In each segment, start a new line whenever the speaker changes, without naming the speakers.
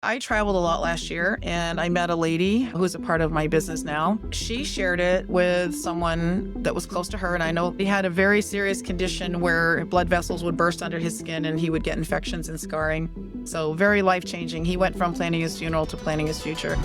I traveled a lot last year and I met a lady who's a part of my business now. She shared it with someone that was close to her, and I know he had a very serious condition where blood vessels would burst under his skin and he would get infections and scarring. So very life-changing. He went from planning his funeral to planning his future.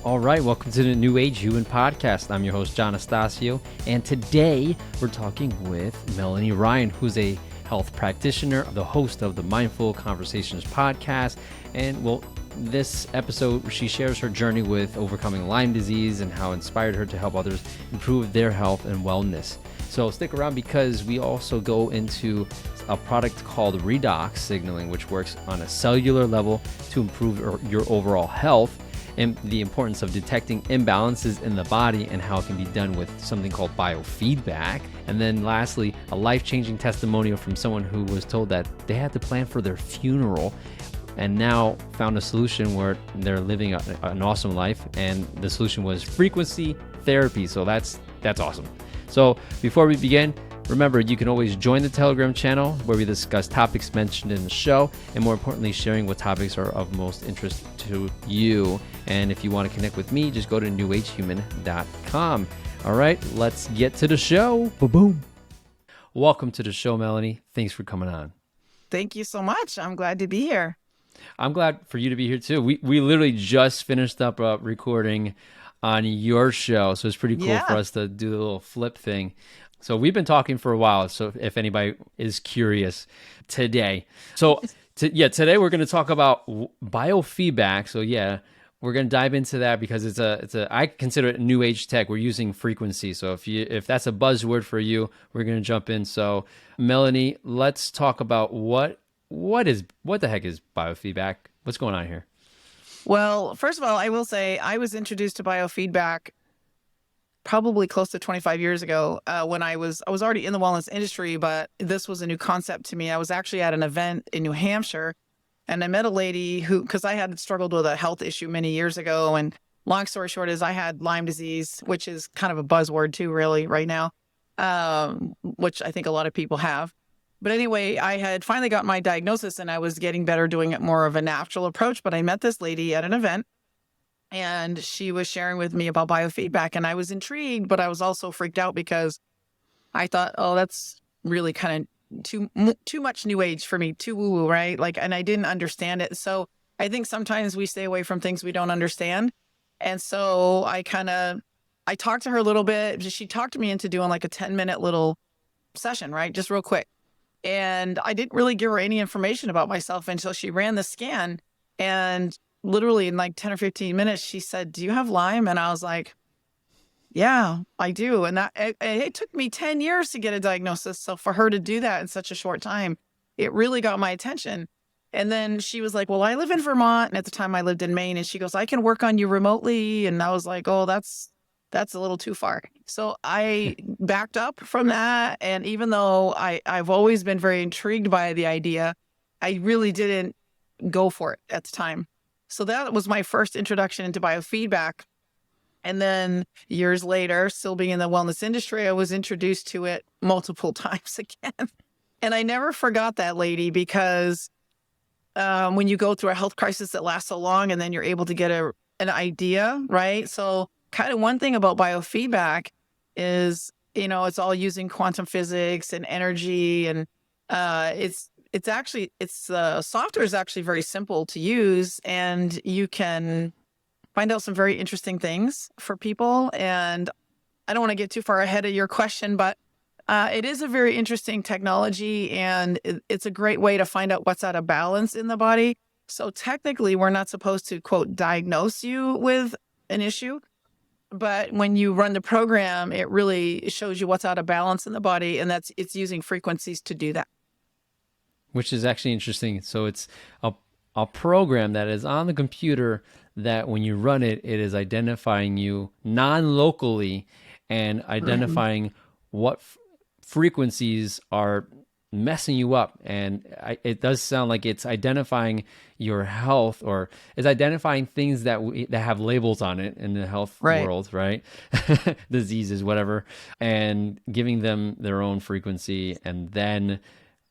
All right, welcome to the New Age Human Podcast. I'm your host, John Astasio, and today we're talking with Melanie Ryan, who's a health practitioner, the host of the Mindful Conversations podcast. And well, this episode, she shares her journey with overcoming Lyme disease and how it inspired her to help others improve their health and wellness. So stick around because we also go into a product called Redox signaling, which works on a cellular level to improve your overall health, and the importance of detecting imbalances in the body and how it can be done with something called biofeedback. And then lastly, a life-changing testimonial from someone who was told that they had to plan for their funeral and now found a solution where they're living an awesome life. And the solution was frequency therapy. So that's awesome. So before we begin, remember, you can always join the Telegram channel where we discuss topics mentioned in the show, and more importantly, sharing what topics are of most interest to you. And if you want to connect with me, just go to newagehuman.com. All right, let's get to the show. Boom. Welcome to the show, Melanie. Thanks for coming on.
Thank you so much. I'm glad to be here.
I'm glad for you to be here too. We literally just finished up recording on your show, so it's pretty cool for us to do the little flip thing. So we've been talking for a while, so if anybody is curious today. So today we're going to talk about biofeedback. So we're going to dive into that because I consider it a new age tech. We're using frequency. So if that's a buzzword for you, we're going to jump in. So Melanie, let's talk about what the heck is biofeedback? What's going on here?
Well, first of all, I will say I was introduced to biofeedback probably close to 25 years ago when I was already in the wellness industry, but this was a new concept to me. I was actually at an event in New Hampshire, and I met a lady because I had struggled with a health issue many years ago. And long story short is I had Lyme disease, which is kind of a buzzword too, really, right now, which I think a lot of people have. But anyway, I had finally got my diagnosis and I was getting better doing it more of a natural approach. But I met this lady at an event, and she was sharing with me about biofeedback, and I was intrigued, but I was also freaked out because I thought, oh, that's really kind of too much new age for me, too woo-woo, right? And I didn't understand it. So I think sometimes we stay away from things we don't understand. And so I talked to her a little bit. She talked me into doing like a 10-minute little session, right? Just real quick. And I didn't really give her any information about myself until she ran the scan, and literally in like 10 or 15 minutes, she said, "Do you have Lyme?" And I was like, "Yeah, I do." And it took me 10 years to get a diagnosis. So for her to do that in such a short time, it really got my attention. And then she was like, "Well, I live in Vermont." And at the time I lived in Maine, and she goes, "I can work on you remotely." And I was like, "Oh, that's a little too far." So I backed up from that. And even though I've always been very intrigued by the idea, I really didn't go for it at the time. So that was my first introduction into biofeedback. And then years later, still being in the wellness industry, I was introduced to it multiple times again. And I never forgot that lady because when you go through a health crisis that lasts so long and then you're able to get an idea, right? So kind of one thing about biofeedback is, it's all using quantum physics and energy, and software is actually very simple to use, and you can find out some very interesting things for people. And I don't want to get too far ahead of your question, but it is a very interesting technology, and it's a great way to find out what's out of balance in the body. So technically, we're not supposed to, quote, diagnose you with an issue. But when you run the program, it really shows you what's out of balance in the body, and it's using frequencies to do that.
Which is actually interesting. So it's a program that is on the computer that when you run it, it is identifying you non-locally and identifying what frequencies are messing you up. And it does sound like it's identifying your health, or it's identifying things that have labels on it in the health world, right? Diseases, whatever, and giving them their own frequency, and then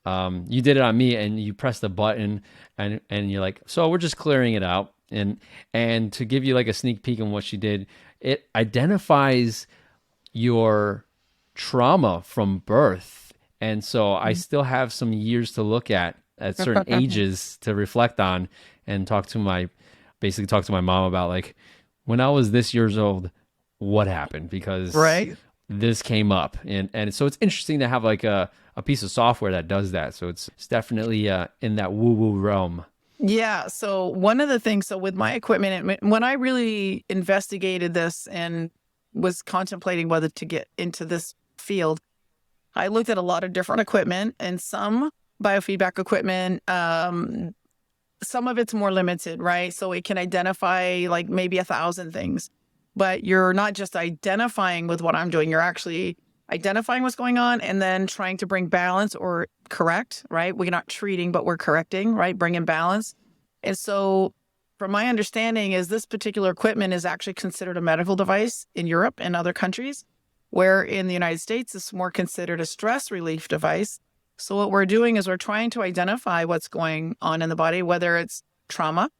You did it on me, and you press the button, and you're like, so we're just clearing it out. And to give you like a sneak peek on what she did, it identifies your trauma from birth. And so I still have some years to look at certain ages to reflect on and basically talk to my mom about like, when I was this years old, what happened? Because
Right.
this came up. And so it's interesting to have like a piece of software that does that. So it's definitely in that woo woo realm.
Yeah. So one of the things, so with my equipment, when I really investigated this and was contemplating whether to get into this field, I looked at a lot of different equipment and some biofeedback equipment. Some of it's more limited, right? So it can identify like maybe 1,000 things, but you're not just identifying with what I'm doing. You're actually identifying what's going on and then trying to bring balance or correct, right? We're not treating, but we're correcting, right? Bringing balance. And so from my understanding is this particular equipment is actually considered a medical device in Europe and other countries, where in the United States, it's more considered a stress relief device. So what we're doing is we're trying to identify what's going on in the body, whether it's trauma.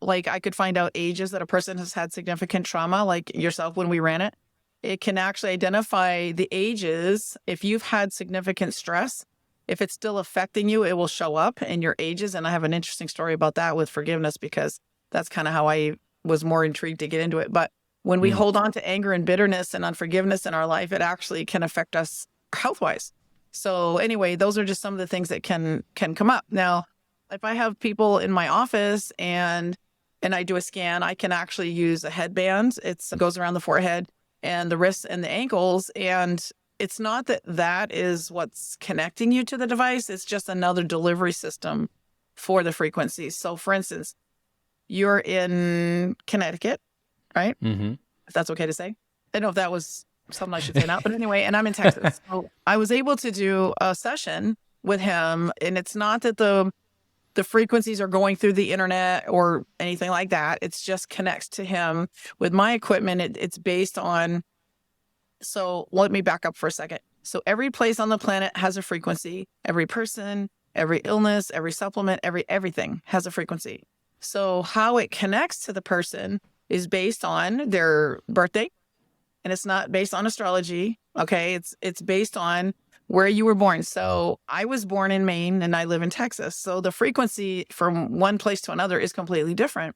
Like I could find out ages that a person has had significant trauma, like yourself when we ran it. It can actually identify the ages. If you've had significant stress, if it's still affecting you, it will show up in your ages. And I have an interesting story about that with forgiveness, because that's kind of how I was more intrigued to get into it. But when we
Mm.
hold on to anger and bitterness and unforgiveness in our life, it actually can affect us health-wise. So anyway, those are just some of the things that can come up. Now, if I have people in my office and I do a scan, I can actually use a headband. It goes around the forehead and the wrists and the ankles. And it's not that that is what's connecting you to the device. It's just another delivery system for the frequencies. So for instance, you're in Connecticut, right?
Mm-hmm.
If that's okay to say. I don't know if that was something I should say now, but anyway, and I'm in Texas. So I was able to do a session with him, and it's not that the frequencies are going through the internet or anything like that. It's just connects to him. With my equipment, it's based on, so let me back up for a second. So every place on the planet has a frequency. Every person, every illness, every supplement, everything has a frequency. So how it connects to the person is based on their birthday, and it's not based on astrology. Okay. It's based on where you were born. So I was born in Maine and I live in Texas. So the frequency from one place to another is completely different.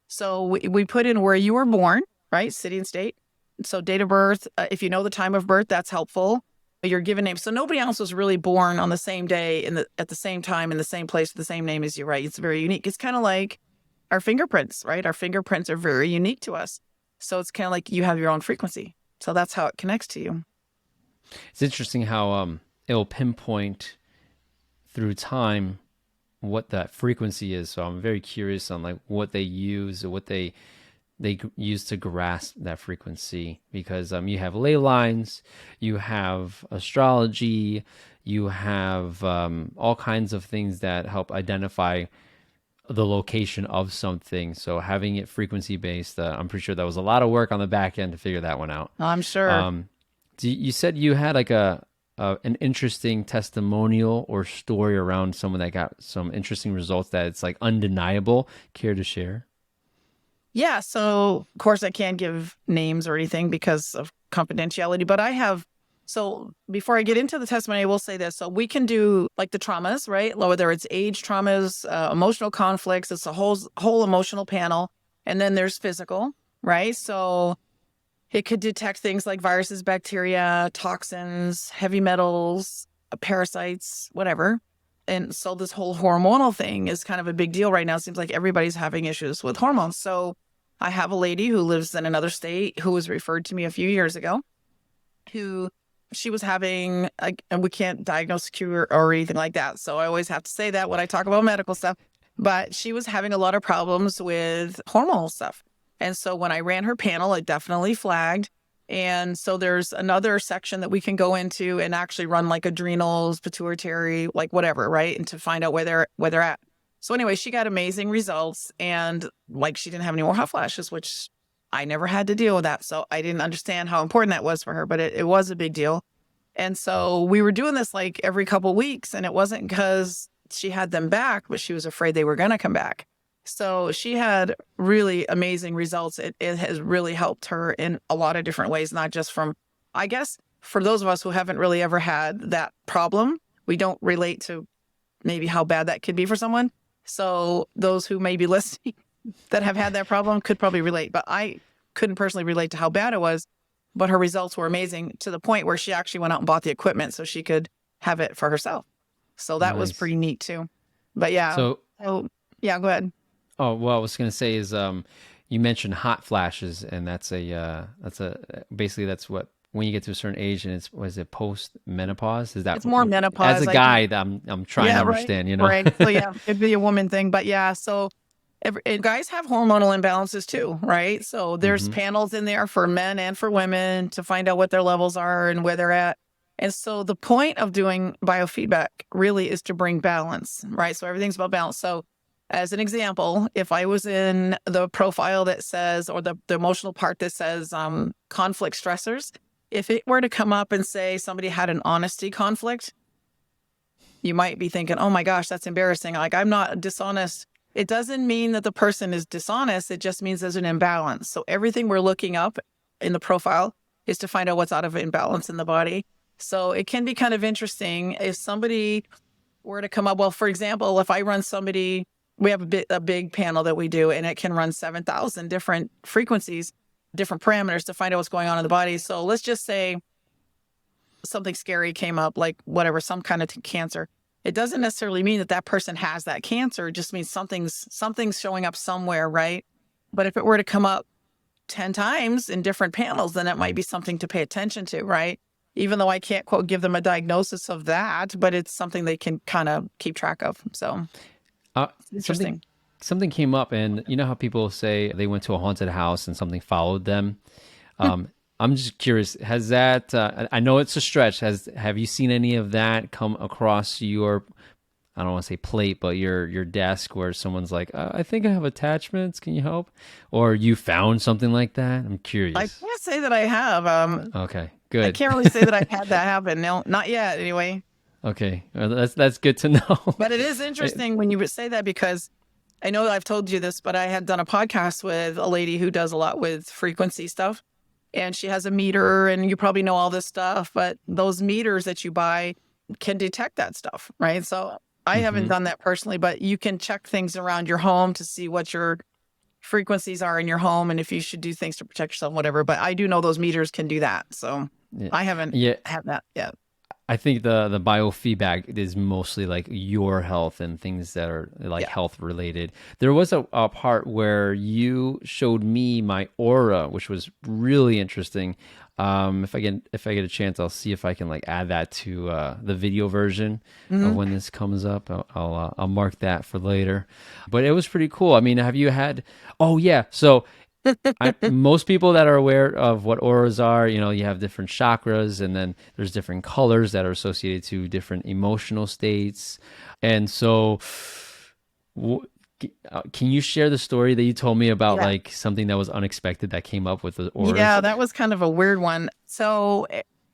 So we put in where you were born, right? City and state. So date of birth, if you know the time of birth, that's helpful. Your given name. So nobody else was really born on the same day at the same time in the same place with the same name as you, right? It's very unique. It's kind of like our fingerprints, right? Our fingerprints are very unique to us. So it's kind of like you have your own frequency. So that's how it connects to you.
It's interesting how it'll pinpoint through time what that frequency is. So I'm very curious on like what they use or what they use to grasp that frequency, because you have ley lines, you have astrology, you have all kinds of things that help identify the location of something. So having it frequency based, I'm pretty sure that was a lot of work on the back end to figure that one out.
I'm sure.
You said you had like an interesting testimonial or story around someone that got some interesting results that it's like undeniable. Care to share?
Yeah. So, of course, I can't give names or anything because of confidentiality, but I have. So, before I get into the testimony, I will say this. So, we can do like the traumas, right? Whether it's age traumas, emotional conflicts, it's a whole emotional panel. And then there's physical, right? So, it could detect things like viruses, bacteria, toxins, heavy metals, parasites, whatever. And so this whole hormonal thing is kind of a big deal right now. It seems like everybody's having issues with hormones. So I have a lady who lives in another state who was referred to me a few years ago, who she was having, and we can't diagnose, cure, or anything like that. So I always have to say that when I talk about medical stuff. But she was having a lot of problems with hormonal stuff. And so when I ran her panel, it definitely flagged. And so there's another section that we can go into and actually run like adrenals, pituitary, like whatever, right? And to find out where they're at. So anyway, she got amazing results, and like she didn't have any more hot flashes, which I never had to deal with that. So I didn't understand how important that was for her, but it was a big deal. And so we were doing this like every couple of weeks, and it wasn't because she had them back, but she was afraid they were going to come back. So she had really amazing results. It has really helped her in a lot of different ways, not just from, I guess, for those of us who haven't really ever had that problem, we don't relate to maybe how bad that could be for someone. So those who may be listening that have had that problem could probably relate, but I couldn't personally relate to how bad it was. But her results were amazing to the point where she actually went out and bought the equipment so she could have it for herself. So that was
Nice.
pretty neat too. But yeah,
So,
oh yeah, go ahead.
oh, well, I was gonna say is, you mentioned hot flashes, and basically that's what when you get to a certain age, and it's was it post menopause? Is that
It's more
as
menopause.
a guy that I'm trying to
Yeah, right,
understand, you know?
right. So yeah, it'd be a woman thing, but yeah. So and guys have hormonal imbalances too, right? So there's
Hmm.
panels in there for men and for women to find out what their levels are and where they're at. And so the point of doing biofeedback really is to bring balance, right? So everything's about balance. So as an example, if I was in the profile that says, or the emotional part that says conflict stressors, if it were to come up and say somebody had an honesty conflict, you might be thinking, oh my gosh, that's embarrassing. Like, I'm not dishonest. It doesn't mean that the person is dishonest. It just means there's an imbalance. So everything we're looking up in the profile is to find out what's out of imbalance in the body. So it can be kind of interesting if somebody were to come up. Well, for example, if I run somebody, we have a big panel that we do, and it can run 7,000 different frequencies, different parameters to find out what's going on in the body. So let's just say something scary came up, like whatever, some kind of cancer. It doesn't necessarily mean that that person has that cancer. It just means something's showing up somewhere, right? But if it were to come up 10 times in different panels, then it might be something to pay attention to, right? Even though I can't, quote, give them a diagnosis of that, but it's something they can kind of keep track of. So
Uh,
it's
something
interesting.
something came up, and you know how people say they went to a haunted house and something followed them. Um, I'm just curious. Has that? I know it's a stretch. Have you seen any of that come across your? I don't want to say plate, but your desk where someone's like, I think I have attachments. Can you help? Or you found something like that? I'm
I
curious.
can't say that I have.
Okay,
I
good.
can't really say that I've had that happen. No, not yet anyway.
Okay, that's good to know.
But it is interesting when you say that, because I know I've told you this, but I had done a podcast with a lady who does a lot with frequency stuff. And she has a meter, and you probably know all this stuff, but those meters that you buy can detect that stuff, right? So I haven't
Hmm.
done that personally, but you can check things around your home to see what your frequencies are in your home and if you should do things to protect yourself, whatever. But I do know those meters can do that. So
Yeah,
I haven't
yeah.
had that yet.
I think the biofeedback is mostly like your health and things that are like
Yeah.
health related. There was a part where you showed me my aura, which was really interesting. If I get a chance, I'll see if I can like add that to the video version of
Hmm.
when this comes up. I'll mark that for later. But it was pretty cool. I mean, have you had? Oh yeah, so most people that are aware of what auras are, you know, you have different chakras, and then there's different colors that are associated to different emotional states. And so, w- can you share the story that you told me about,
Yeah.
like something that was unexpected that came up with the
Yeah,
auras?
that was kind of a weird one. So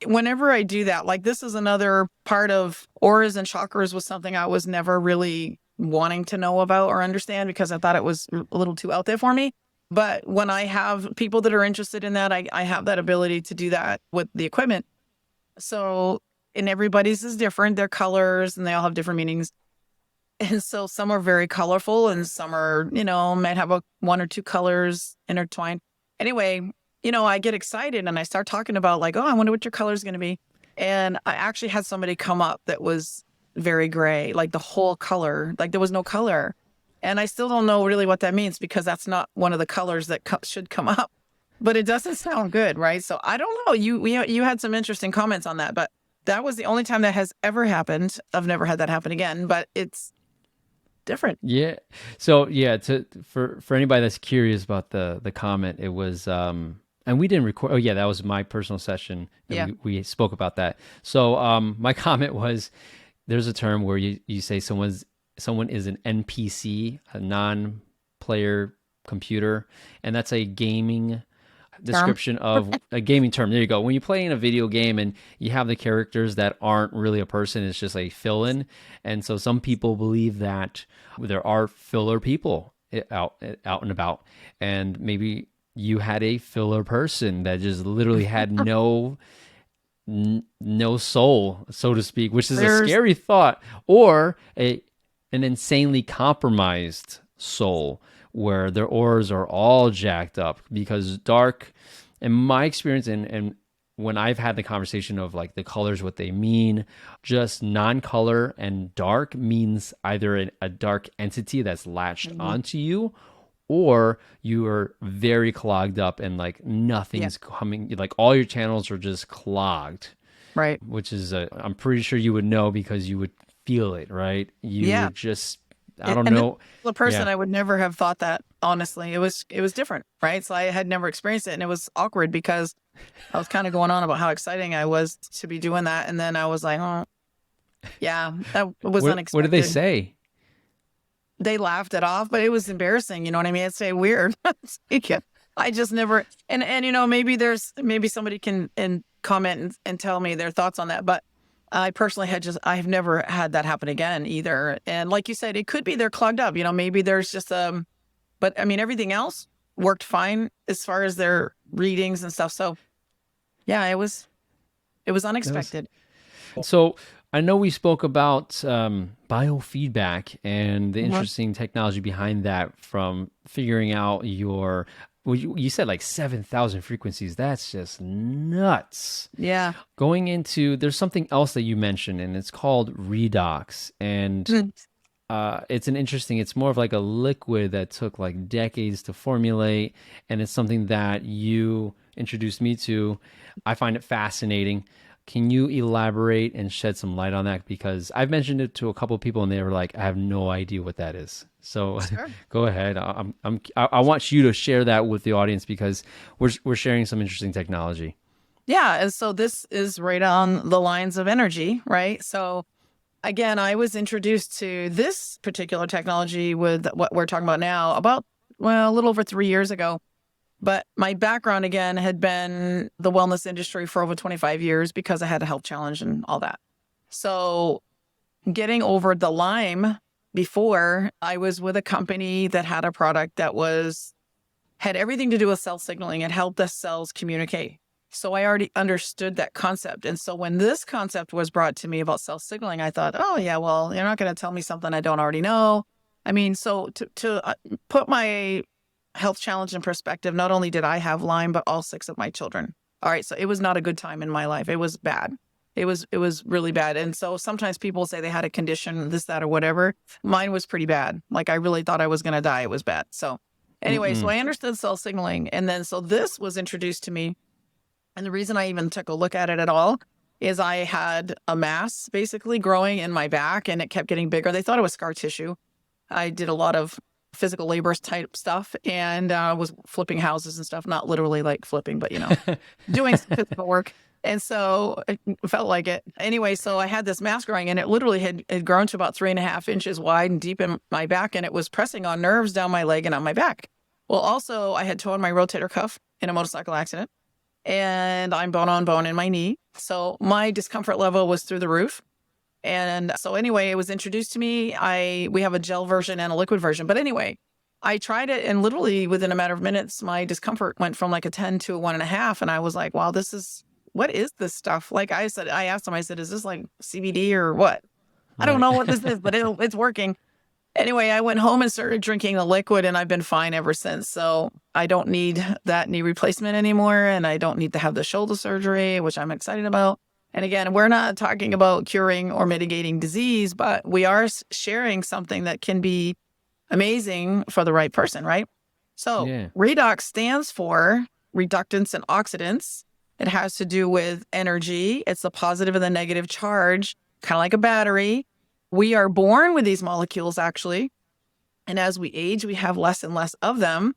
whenever I do that, like this is another part of auras and chakras, was something I was never really wanting to know about or understand because I thought it was a little too out there for me. But when I have people that are interested in that, I have that ability to do that with the equipment. So, and everybody's is different, their colors, and they all have different meanings. And so some are very colorful and some are, might have one or two colors intertwined. Anyway, I get excited and I start talking about like, oh, I wonder what your color is going to be. And I actually had somebody come up that was very gray, like the whole color, like there was no color. And I still don't know really what that means because that's not one of the colors that should come up. But it doesn't sound good, right? So I don't know. You had some interesting comments on that, but that was the only time that has ever happened. I've never had that happen again, but it's different.
Yeah. So yeah, for anybody that's curious about the comment, it was and we didn't record. Oh yeah, that was my personal session, and
Yeah.
we spoke about that. So my comment was, there's a term where you say someone is an NPC, a non-player computer, and that's a gaming
term.
description of a gaming term. There you go. When you play in a video game and you have the characters that aren't really a person, it's just a fill-in. And so some people believe that there are filler people out and about, and maybe you had a filler person that just literally had no soul, so to speak, which is a
There's
scary thought, or an insanely compromised soul where their auras are all jacked up because dark, in my experience, and when I've had the conversation of like the colors, what they mean, just non-color and dark means either a dark entity that's latched onto you, or you are very clogged up and like nothing's coming, like all your channels are just clogged,
right.
which is I'm pretty sure you would know because you would feel it, right? You
Yeah.
would just, I don't
And this
know.
particular person,
Yeah.
I would never have thought that, honestly. It was different, right? So I had never experienced it, and it was awkward because I was kind of going on about how exciting I was to be doing that. And then I was like, oh, yeah, that was unexpected.
What did they say?
They laughed it off, but it was embarrassing. You know what I mean? It's say weird. I just never, and you know, maybe somebody can comment and tell me their thoughts on that. But I personally I've never had that happen again either. And like you said, it could be they're clogged up. You know, maybe there's just but I mean, everything else worked fine as far as their readings and stuff. So yeah, it was unexpected.
So I know we spoke about biofeedback and the interesting technology behind that, from figuring out you said like 7,000 frequencies. That's just nuts.
Yeah.
Going into, there's something else that you mentioned, and it's called Redox. And it's more of like a liquid that took like decades to formulate. And it's something that you introduced me to. I find it fascinating. Can you elaborate and shed some light on that? Because I've mentioned it to a couple of people and they were like, I have no idea what that is. So
Sure.
go ahead. I want you to share that with the audience because we're sharing some interesting technology.
Yeah. And so this is right on the lines of energy, right? So again, I was introduced to this particular technology with what we're talking about now a little over 3 years ago. But my background, again, had been the wellness industry for over 25 years because I had a health challenge and all that. So getting over the Lyme before, I was with a company that had a product that had everything to do with cell signaling. It helped the cells communicate. So I already understood that concept. And so when this concept was brought to me about cell signaling, I thought, oh, yeah, well, you're not going to tell me something I don't already know. I mean, so to put my health challenge in perspective, not only did I have Lyme, but all 6 of my children. All right. So it was not a good time in my life. It was bad. It was really bad. And so sometimes people say they had a condition, this, that, or whatever. Mine was pretty bad. Like I really thought I was going to die. It was bad. So anyway, so I understood cell signaling. And then, so this was introduced to me. And the reason I even took a look at it at all is I had a mass basically growing in my back and it kept getting bigger. They thought it was scar tissue. I did a lot of physical labor type stuff and was flipping houses and stuff, not literally like flipping, but, you know, doing some physical work. And so it felt like it. Anyway, so I had this mass growing and it literally had grown to about 3.5 inches wide and deep in my back. And it was pressing on nerves down my leg and on my back. Well, also I had torn my rotator cuff in a motorcycle accident and I'm bone on bone in my knee. So my discomfort level was through the roof. And so anyway, it was introduced to me. We have a gel version and a liquid version. But anyway, I tried it and literally within a matter of minutes, my discomfort went from like a 10 to a 1.5. And I was like, wow, what is this stuff? Like I asked them, I said, is this like CBD or what? I don't know what this is, but it's working. Anyway, I went home and started drinking the liquid and I've been fine ever since. So I don't need that knee replacement anymore. And I don't need to have the shoulder surgery, which I'm excited about. And again, we're not talking about curing or mitigating disease, but we are sharing something that can be amazing for the right person, right? So Redox stands for reductants and oxidants. It has to do with energy. It's the positive and the negative charge, kind of like a battery. We are born with these molecules, actually. And as we age, we have less and less of them,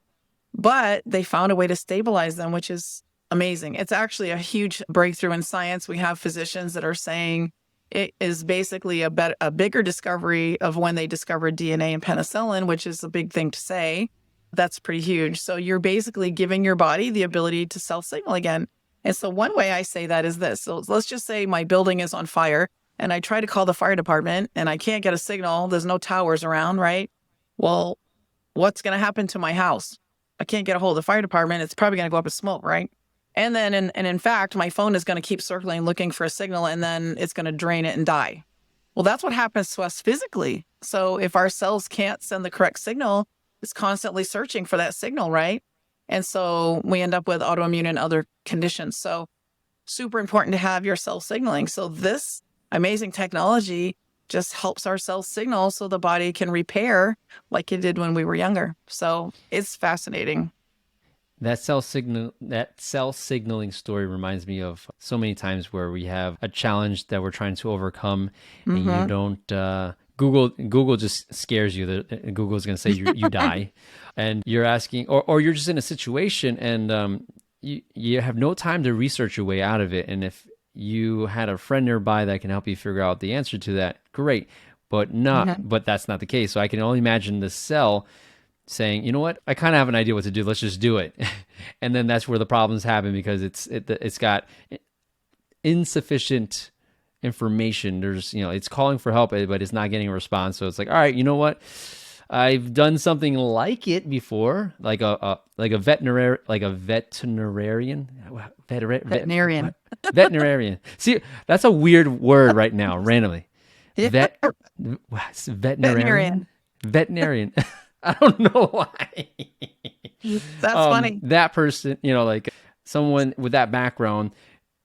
but they found a way to stabilize them, which is amazing. It's actually a huge breakthrough in science. We have physicians that are saying it is basically a bigger discovery of when they discovered DNA and penicillin, which is a big thing to say. That's pretty huge. So you're basically giving your body the ability to self-signal again. And so one way I say that is this. So let's just say my building is on fire and I try to call the fire department and I can't get a signal. There's no towers around, right? Well, what's going to happen to my house? I can't get a hold of the fire department. It's probably going to go up in smoke, right? And then, in fact, my phone is going to keep circling looking for a signal, and then it's going to drain it and die. Well, that's what happens to us physically. So if our cells can't send the correct signal, it's constantly searching for that signal, right? And so we end up with autoimmune and other conditions. So super important to have your cell signaling. So this amazing technology just helps our cells signal so the body can repair like it did when we were younger. So it's fascinating.
That cell signaling story reminds me of so many times where we have a challenge that we're trying to overcome, and you don't. Google just scares you. Google's going to say you die, and you're asking, or you're just in a situation and you have no time to research your way out of it. And if you had a friend nearby that can help you figure out the answer to that, great. But that's not the case. So I can only imagine the cell saying, you know what, I kind of have an idea what to do. Let's just do it. And then that's where the problems happen because it's got insufficient information. There's, it's calling for help, but it's not getting a response. So it's like, all right, you know what? I've done something like it before, like a veterinarian. Veterinarian. See, that's a weird word right now, randomly. Veterinarian. I don't know why.
That's funny.
That person, like someone with that background,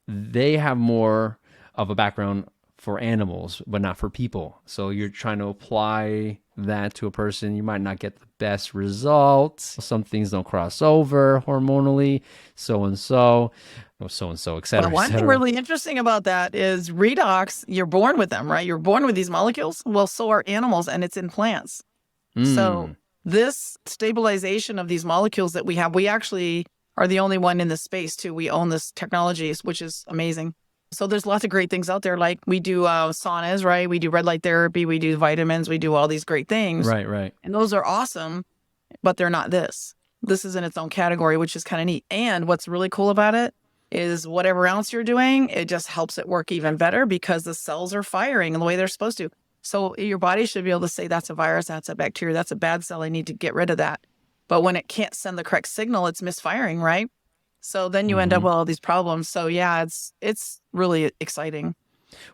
they have more of a background for animals, but not for people. So you're trying to apply that to a person. You might not get the best results. Some things don't cross over hormonally, so-and-so, et cetera.
But one thing really interesting about that is redox, you're born with them, right? You're born with these molecules. Well, so are animals, and it's in plants. So this stabilization of these molecules that we have, we actually are the only one in this space too. We own this technology, which is amazing. So there's lots of great things out there. Like we do saunas, right? We do red light therapy. We do vitamins. We do all these great things.
Right.
And those are awesome, but they're not this. This is in its own category, which is kind of neat. And what's really cool about it is whatever else you're doing, it just helps it work even better because the cells are firing in the way they're supposed to. So your body should be able to say, that's a virus, that's a bacteria, that's a bad cell, I need to get rid of that. But when it can't send the correct signal, it's misfiring, right? So then you end up with all these problems. So yeah, it's really exciting.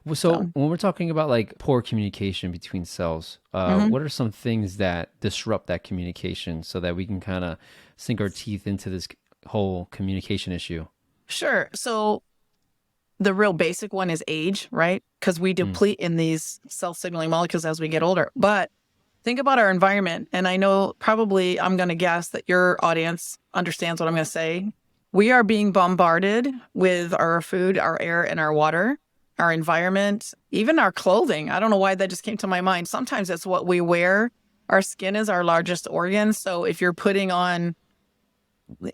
Well, so when we're talking about like poor communication between cells, what are some things that disrupt that communication so that we can kind of sink our teeth into this whole communication issue?
Sure. So the real basic one is age, right? Because we deplete in these self-signaling molecules as we get older. But think about our environment. And I know probably I'm going to guess that your audience understands what I'm going to say. We are being bombarded with our food, our air, and our water, our environment, even our clothing. I don't know why that just came to my mind. Sometimes it's what we wear. Our skin is our largest organ. So if you're putting on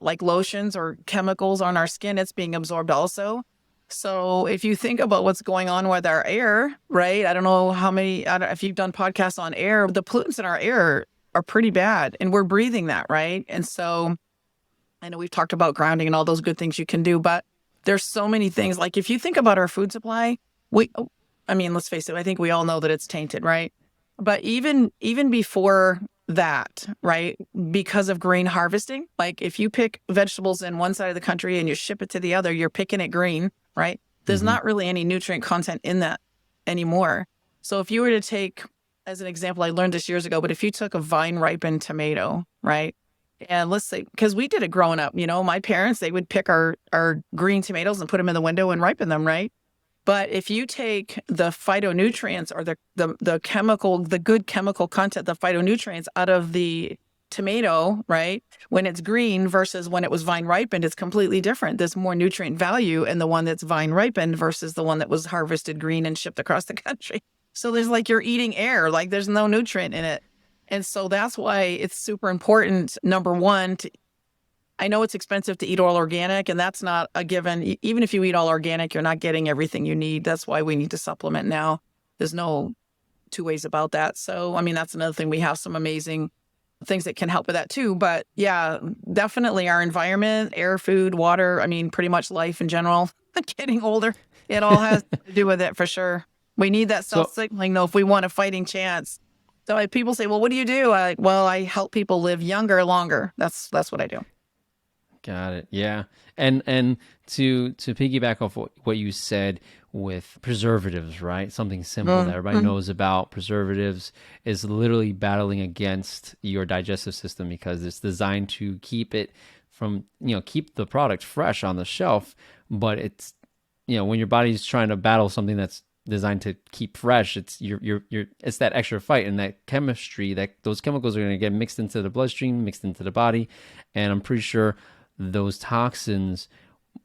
like lotions or chemicals on our skin, it's being absorbed also. So if you think about what's going on with our air, right? I don't know if you've done podcasts on air, the pollutants in our air are pretty bad and we're breathing that, right? And so I know we've talked about grounding and all those good things you can do, but there's so many things. Like if you think about our food supply, let's face it, I think we all know that it's tainted, right? But even before that, right? Because of grain harvesting, like if you pick vegetables in one side of the country and you ship it to the other, you're picking it green, right? There's not really any nutrient content in that anymore. So if you were to take, as an example, I learned this years ago, but if you took a vine ripened tomato, right? And let's say, because we did it growing up, my parents, they would pick our green tomatoes and put them in the window and ripen them, right? But if you take the phytonutrients or the good chemical content, the phytonutrients out of the tomato, right, when it's green versus when it was vine ripened, it's completely different. There's more nutrient value in the one that's vine ripened versus the one that was harvested green and shipped across the country. So there's like you're eating air, like there's no nutrient in it. And so that's why it's super important, number one, I know it's expensive to eat all organic, and that's not a given. Even if you eat all organic, you're not getting everything you need. That's why we need to supplement now. There's no two ways about that. So, that's another thing. We have some amazing things that can help with that too. But yeah, definitely our environment, air, food, water, I mean, pretty much life in general, getting older, it all has to do with it for sure. We need that
So
self-signaling though if we want a fighting chance. So people say, well, what do you do? I help people live younger, longer. That's what I do.
got it. Yeah. And to piggyback off what you said with preservatives, right? Something simple that everybody
Mm-hmm.
knows about preservatives is literally battling against your digestive system because it's designed to keep it from, keep the product fresh on the shelf, but it's, when your body's trying to battle something that's designed to keep fresh, it's it's that extra fight, and that chemistry, that those chemicals are going to get mixed into the bloodstream, mixed into the body, and I'm pretty sure those toxins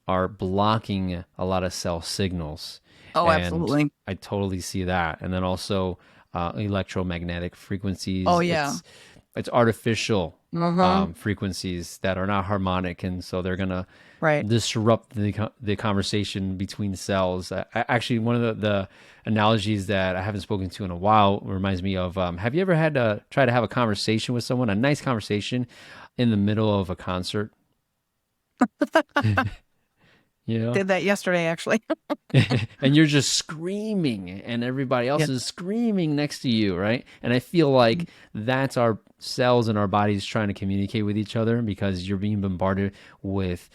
are blocking a lot of cell signals.
Oh,
And
absolutely.
I totally see that. And then also electromagnetic
Oh,
frequencies.
yeah.
It's artificial
Mm-hmm.
frequencies that are not harmonic, and so they're gonna
Right.
disrupt the conversation between cells. Actually, one of the analogies that I haven't spoken to in a while reminds me of, have you ever had to try to have a conversation with someone, a nice conversation, in the middle of a concert? You know,
Did that yesterday, actually.
and you're just screaming and everybody else
Yeah.
is screaming next to you, right? And I feel like that's our cells and our bodies trying to communicate with each other because you're being bombarded with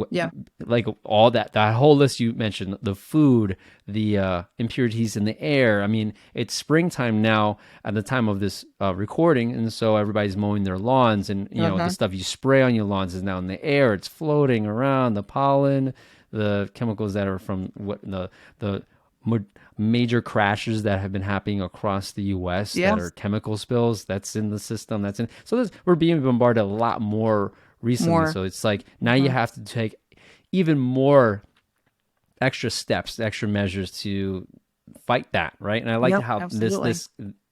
Yeah.
like all that whole list you mentioned, the food, the impurities in the air. I mean, it's springtime now at the time of this recording, and so everybody's mowing their lawns, and the
Mm-hmm.
stuff you spray on your lawns is now in the air. It's floating around, the pollen, the chemicals that are from the major crashes that have been happening across the U.S. that are
Yes.
chemical spills. That's in the system. That's in. So we're being bombarded a lot more recently.
More.
So it's like now you
Mm-hmm.
have to take even more extra steps, extra measures to fight that, right? And I like
Yep.
how
Absolutely.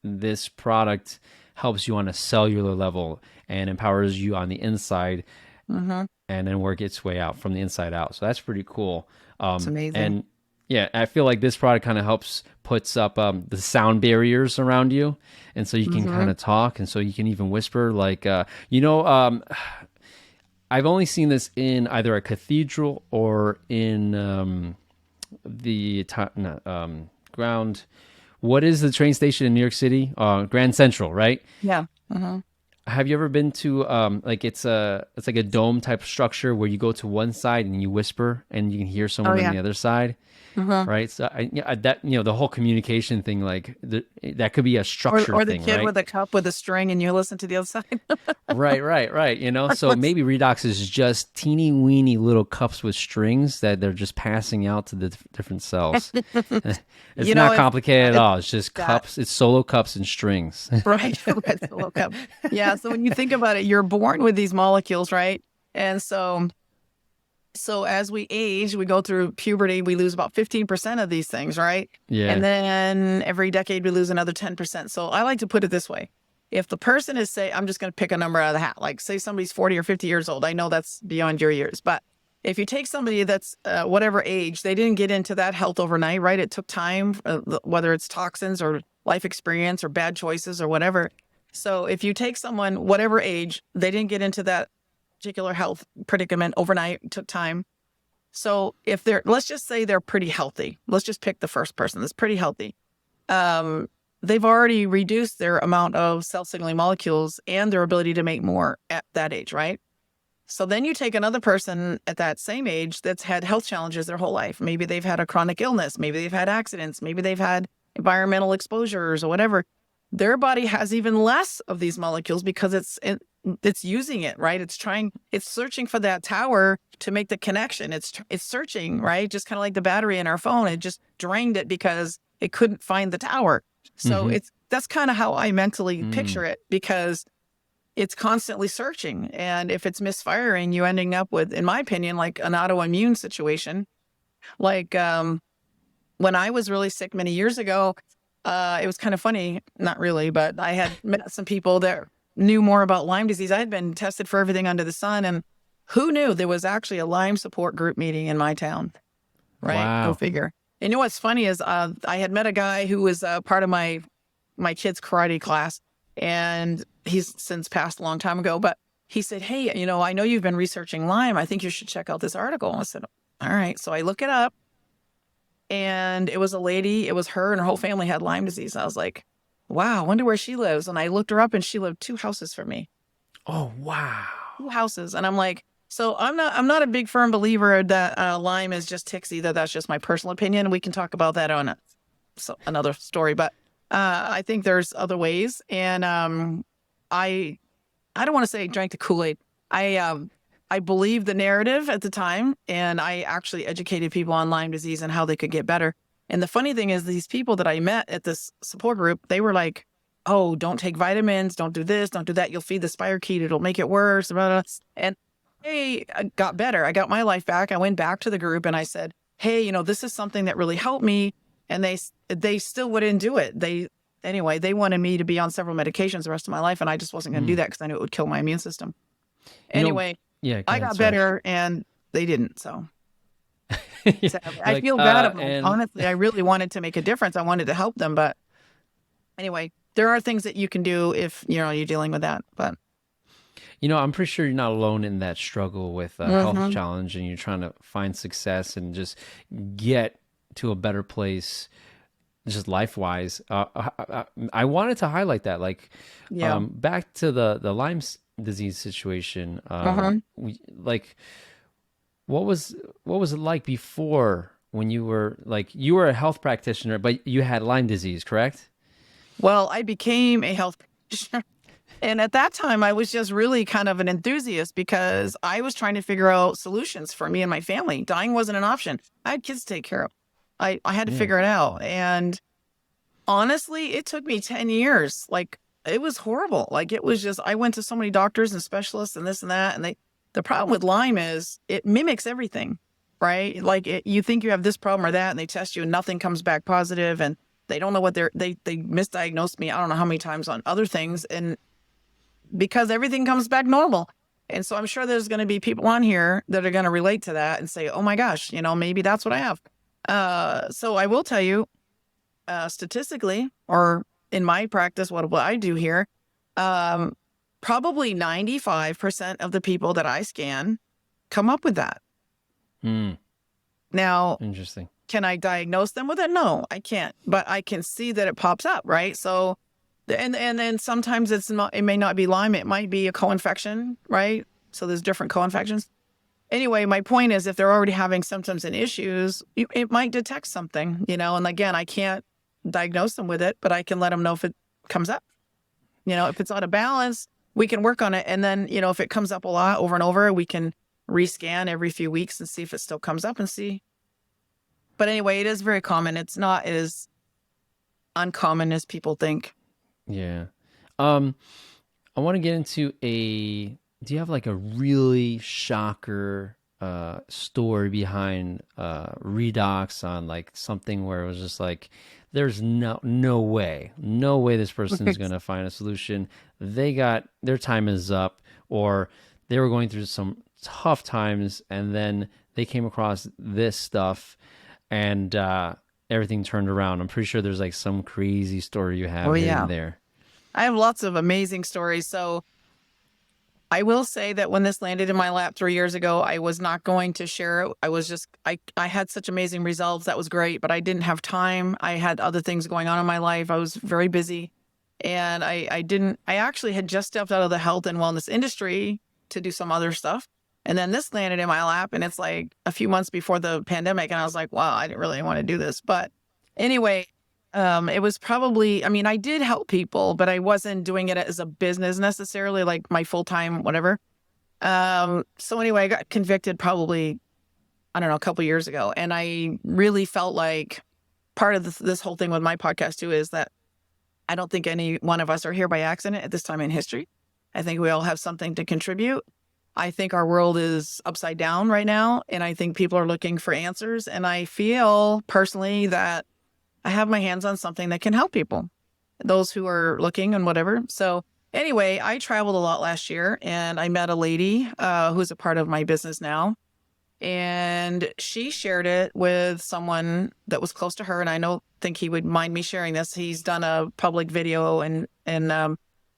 this product helps you on a cellular level and empowers you on the inside,
Mm-hmm.
and then work its way out from the inside out. So that's pretty cool.
It's amazing.
And yeah, I feel like this product kind of helps puts up the sound barriers around you, and so you can kind
Mm-hmm.
of talk, and so you can even whisper like, I've only seen this in either a cathedral or in the ground. What is the train station in New York City? Grand Central, right?
Yeah. Mm-hmm.
Have you ever been to like it's like a dome type structure where you go to one side and you whisper and you can hear
Oh,
someone on
yeah.
the other side,
Mm-hmm.
right? So that the whole communication thing, like that could be a structure
Or the
thing,
kid
right?
with a cup with a string and you listen to the other side.
Right. So maybe Redox is just teeny weeny little cups with strings that they're just passing out to the different cells. It's
You know,
not complicated at
it's
all. It's just
that.
cups. It's solo cups and strings.
Right. Right. Solo cup. Yeah. So when you think about it, you're born with these molecules, right? And so as we age, we go through puberty, we lose about 15% of these things, right? And
Yeah.
then every decade we lose another 10%. So I like to put it this way. If the person is, say, I'm just going to pick a number out of the hat, like say somebody's 40 or 50 years old. I know that's beyond your years, but if you take somebody that's whatever age, they didn't get into that health overnight, right? It took time, whether it's toxins or life experience or bad choices or whatever. So if you take someone, whatever age, they didn't get into that particular health predicament overnight, it took time. So if let's just say they're pretty healthy. Let's just pick the first person that's pretty healthy. They've already reduced their amount of cell signaling molecules and their ability to make more at that age, right? So then you take another person at that same age that's had health challenges their whole life. Maybe they've had a chronic illness. Maybe they've had accidents. Maybe they've had environmental exposures or whatever. Their body has even less of these molecules because it's using it, right? It's searching for that tower to make the connection. It's searching, right? Just kind of like the battery in our phone. It just drained it because it couldn't find the tower. So
Mm-hmm.
that's kind of how I mentally picture it, because it's constantly searching. And if it's misfiring, you ending up with, in my opinion, like an autoimmune situation. Like when I was really sick many years ago, it was kind of funny, not really, but I had met some people that knew more about Lyme disease. I had been tested for everything under the sun, and who knew there was actually a Lyme support group meeting in my town, right? Go
Wow.
figure. And you know what's funny is I had met a guy who was part of my kid's karate class, and he's since passed a long time ago, but he said, hey, I know you've been researching Lyme. I think you should check out this article. I said, all right. So I look it up, and it was a lady. It was her and her whole family had Lyme disease. I was like, wow, I wonder where she lives. And I looked her up, and she lived 2 houses from me.
Oh, wow.
2 houses. And I'm like, so I'm not a big firm believer that Lyme is just ticks either. That's just my personal opinion. We can talk about that on another story, but I think there's other ways. And I don't want to say drank the Kool-Aid. I believed the narrative at the time, and I actually educated people on Lyme disease and how they could get better. And the funny thing is, these people that I met at this support group, they were like, oh, don't take vitamins, don't do this, don't do that. You'll feed the spirochete, it'll make it worse. Blah, blah. And I got better. I got my life back. I went back to the group and I said, hey, this is something that really helped me. And they still wouldn't do it. They wanted me to be on several medications the rest of my life, and I just wasn't going to do that because I knew it would kill my immune system. Anyway, I got better, and they didn't. So I feel bad about it. Honestly, I really wanted to make a difference. I wanted to help them, but anyway, there are things that you can do if you're dealing with that. But
I'm pretty sure you're not alone in that struggle with a health challenge, and you're trying to find success and just get to a better place, just life-wise. I wanted to highlight that, back to the Lyme disease situation. What was it like before, when you were a health practitioner, but you had Lyme disease, correct?
Well, I became a health practitioner. And at that time, I was just really kind of an enthusiast because I was trying to figure out solutions for me and my family. Dying wasn't an option. I had kids to take care of. I had to figure it out. And honestly, it took me 10 years. It was horrible. It was just, I went to so many doctors and specialists and this and that. And the problem with Lyme is it mimics everything, right? You think you have this problem or that, and they test you and nothing comes back positive, and they don't know what they misdiagnosed me. I don't know how many times on other things. And because everything comes back normal. And so I'm sure there's going to be people on here that are going to relate to that and say, oh my gosh, maybe that's what I have. So I will tell you, statistically, or in my practice, what I do here, probably 95% of the people that I scan come up with that. Now,
interesting.
Can I diagnose them with it? No, I can't, but I can see that it pops up, right? So, and then sometimes it may not be Lyme, it might be a co-infection, right? So there's different co-infections. Anyway, my point is, if they're already having symptoms and issues, it might detect something, and again, I can't diagnose them with it, but I can let them know if it comes up. If it's out of balance, we can work on it. And then, if it comes up a lot over and over, we can rescan every few weeks and see if it still comes up and see. But anyway, it is very common. It's not as uncommon as people think.
Yeah. I want to get into do you have a really shocker story behind Redox on something where it was just there's no way this person is going to find a solution. Their time is up, or they were going through some tough times, and then they came across this stuff, and everything turned around. I'm pretty sure there's some crazy story you have in there.
I have lots of amazing stories. So I will say that when this landed in my lap 3 years ago, I was not going to share it. I had such amazing results. That was great, but I didn't have time. I had other things going on in my life. I was very busy, and I actually had just stepped out of the health and wellness industry to do some other stuff. And then this landed in my lap, and it's a few months before the pandemic. And I was like, wow, I didn't really want to do this. But anyway, it was probably, I did help people, but I wasn't doing it as a business necessarily, my full-time, whatever. So anyway, I got convicted probably, I don't know, a couple years ago. And I really felt like part of this whole thing with my podcast too is that I don't think any one of us are here by accident at this time in history. I think we all have something to contribute. I think our world is upside down right now, and I think people are looking for answers. And I feel personally that I have my hands on something that can help people, those who are looking and whatever. So anyway, I traveled a lot last year, and I met a lady who's a part of my business now. And she shared it with someone that was close to her. And I don't think he would mind me sharing this. He's done a public video, and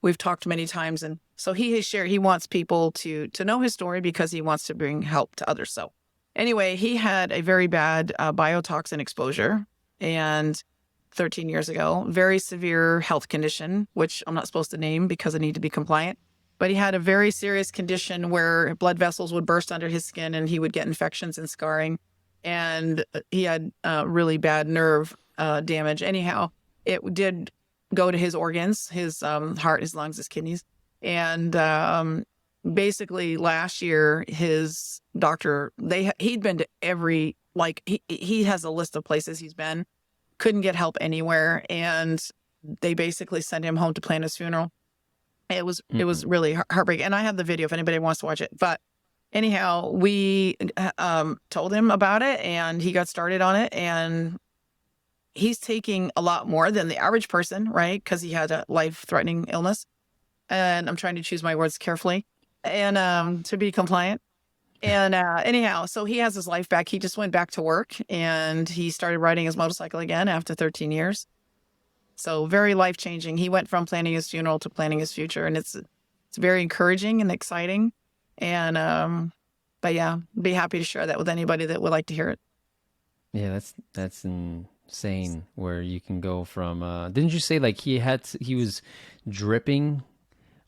we've talked many times. And so he has shared, he wants people to know his story because he wants to bring help to others. So anyway, he had a very bad biotoxin exposure and 13 years ago, very severe health condition, which I'm not supposed to name because I need to be compliant. But he had a very serious condition where blood vessels would burst under his skin and he would get infections and scarring. And he had really bad nerve damage. Anyhow, it did go to his organs, his heart, his lungs, his kidneys. And basically last year, his doctor, he'd been to every, like, he has a list of places he's been, couldn't get help anywhere. And they basically sent him home to plan his funeral. It was really heartbreaking. And I have the video if anybody wants to watch it. But anyhow, we told him about it and he got started on it. And he's taking a lot more than the average person, right? Because he had a life-threatening illness. And I'm trying to choose my words carefully and to be compliant. And anyhow, so he has his life back. He just went back to work and he started riding his motorcycle again after 13 years. So very life-changing. He went from planning his funeral to planning his future. And it's very encouraging and exciting. And, but yeah, be happy to share that with anybody that would like to hear it.
Yeah, that's insane where you can go from, didn't you say like he was dripping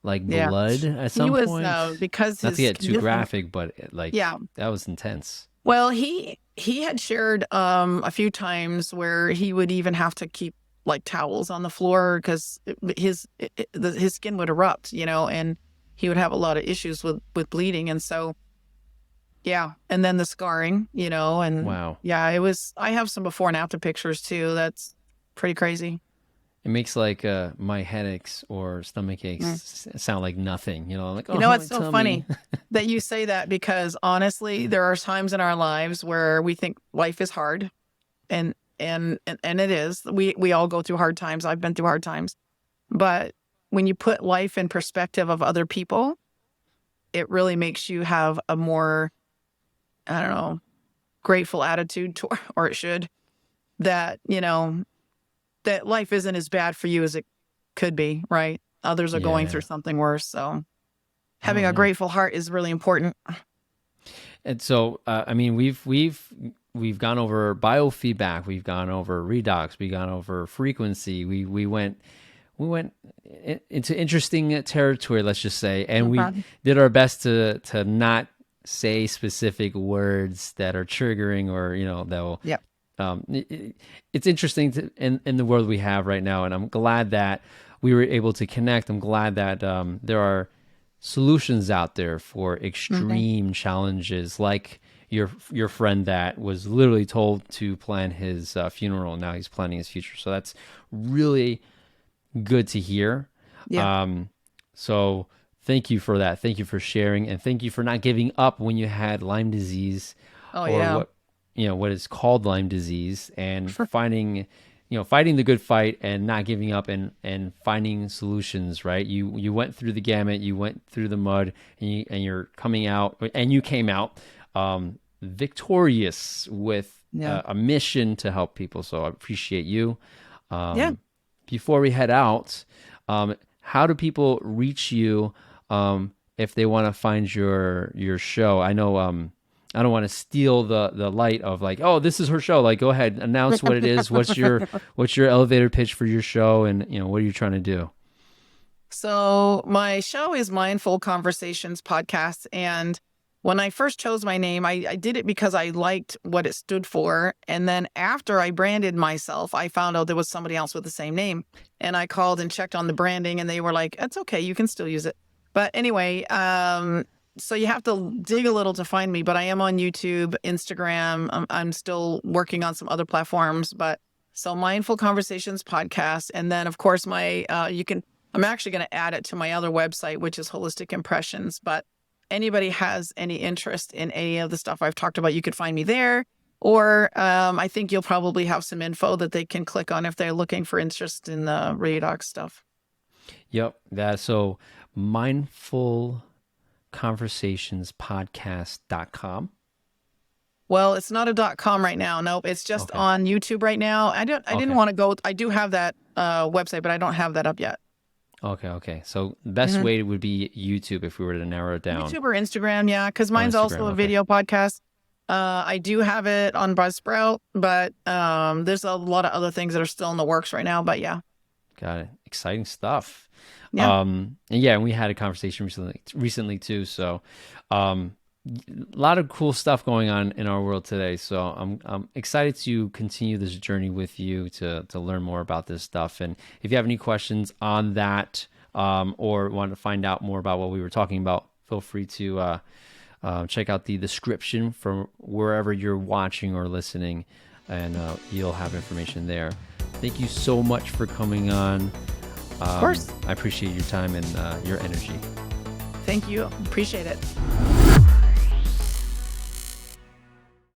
like blood at some point?
Because
not to get too graphic, but like,
yeah, that
was intense.
Well, he had shared a few times where he would even have to keep like towels on the floor because his skin would erupt, and he would have a lot of issues with bleeding. And so, yeah. And then the scarring, and
wow.
Yeah, I have some before and after pictures too. That's pretty crazy.
It makes like my headaches or stomach aches sound like nothing, like, oh,
it's so funny that you say that because honestly, there are times in our lives where we think life is hard and it is. We all go through hard times. I've been through hard times. But when you put life in perspective of other people, it really makes you have a more, I don't know, grateful attitude or it should, that, that life isn't as bad for you as it could be, right? Others are going through something worse. So having a grateful heart is really important.
And so, I mean, we've gone over biofeedback, we've gone over Redox, we've gone over frequency. We went into interesting territory, let's just say, and we did our best to not say specific words that are triggering or that will. Yeah. It's interesting in the world we have right now, and I'm glad that we were able to connect. I'm glad that there are solutions out there for extreme challenges, like your friend that was literally told to plan his funeral. Now he's planning his future. So that's really good to hear. Yeah. So thank you for that. Thank you for sharing, and thank you for not giving up when you had Lyme disease.
Oh, yeah.
What is called Lyme disease, and fighting the good fight and not giving up and finding solutions, right? You went through the gamut, you went through the mud, and you're coming out, and you came out victorious with a mission to help people. So I appreciate you. Before we head out, how do people reach you if they want to find your show? I know I don't want to steal the light of like, oh, this is her show. Like, go ahead, announce what it is. What's your elevator pitch for your show, and what are you trying to do?
So my show is Mindful Conversations Podcast, and when I first chose my name, I did it because I liked what it stood for. And then after I branded myself, I found out there was somebody else with the same name, and I called and checked on the branding, and they were like, "It's okay, you can still use it." But anyway, so you have to dig a little to find me, but I am on YouTube, Instagram. I'm still working on some other platforms, but so Mindful Conversations Podcast. And then of course I'm actually going to add it to my other website, which is Holistic Impressions. But anybody has any interest in any of the stuff I've talked about, you could find me there. Or I think you'll probably have some info that they can click on if they're looking for interest in the Redox stuff.
Yep. That's so Mindful conversationspodcast.com.
Well, it's not a .com right now. Nope. It's just on YouTube right now. I didn't want to go. I do have that website, but I don't have that up yet.
Okay. So the best way would be YouTube if we were to narrow it down.
YouTube or Instagram, yeah, because mine's also a
okay.
video podcast. I do have it on Buzzsprout, but there's a lot of other things that are still in the works right now. But yeah.
Got it. Exciting stuff.
Yeah.
And we had a conversation recently too. So, a lot of cool stuff going on in our world today. So I'm excited to continue this journey with you to learn more about this stuff. And if you have any questions on that, or want to find out more about what we were talking about, feel free to check out the description from wherever you're watching or listening, and you'll have information there. Thank you so much for coming on.
Of course.
I appreciate your time and your energy.
Thank you. Appreciate it.